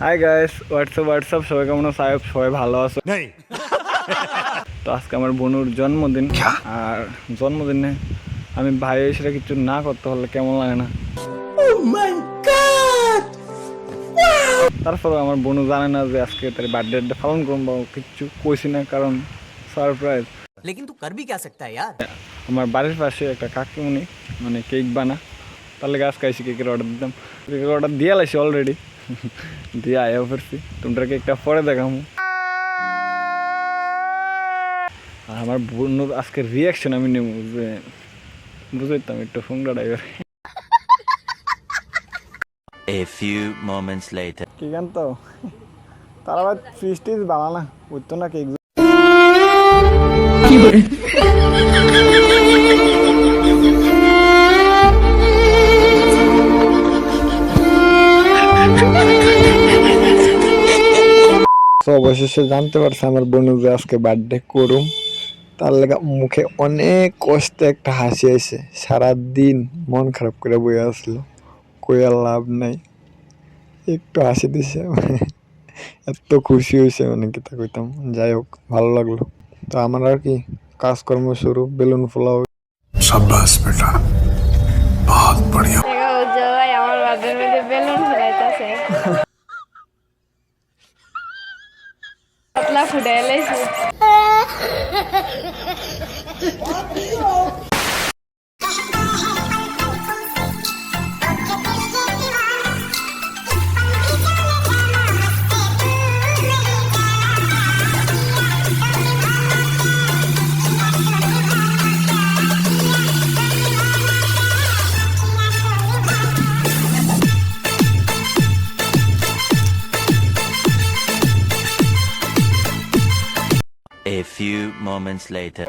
Hi guys, WhatsApp সবাই কেমন আছো? সাহেব সবাই ভালো আছো? তো আজকে আমার বোনুর জন্মদিন, আর জন্মদিনে আমি ভাই সেটা কিছু না করতে পারলে কেমন লাগে না? তারপরে আমার বোনু জানে না যে আজকে তার বার্থডে পালন করবো, কিছু কইছি না কারণ সারপ্রাইজ। लेकिन तू कर भी क्या सकता है यार। আমার বাড়ির পাশে একটা কাকিমুনি মানে কেক বানা, তাহলে গাছ খাইছি, কেকের অর্ডার দিতাম, কেকের অর্ডার দিয়ে লাইছি অলরেডি, দিয়ে আয়া ফিরছি। তোমরা কেকটা পরে দেখাবো। আর আমার বোনুর আজকের রিয়াকশন আমি নেব, যে বুঝাইতাম একটু ফোনটা driver. A few moments later. কি গান তো তারা আবার ফ্রিজ টিজ বানানা বুঝতো না কেক। অবশেষে জানতে পারছি আমার বোনু যে আজকে বার্থডে করুম, তার লেগে মুখে অনেক কষ্টে একটা হাসি আইছে। সারাদিন মন খারাপ করে বয়ে আসলো, কই আর লাভ নাই, একটু হাসি দিছে, এত খুশি হয়েছে মানে কি তা কইতাম। যাই হোক, ভালো লাগলো। তো আমার আর কি কাজকর্ম শুরু, বেলুন ফোলাও। शाबाश बेटा, बहुत बढ़िया। জয় আমার বাদের মধ্যে বেলুন ফুলাইতেছে, পাতলা ফুটাই লাইছে। A few moments later.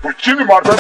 Puccini marca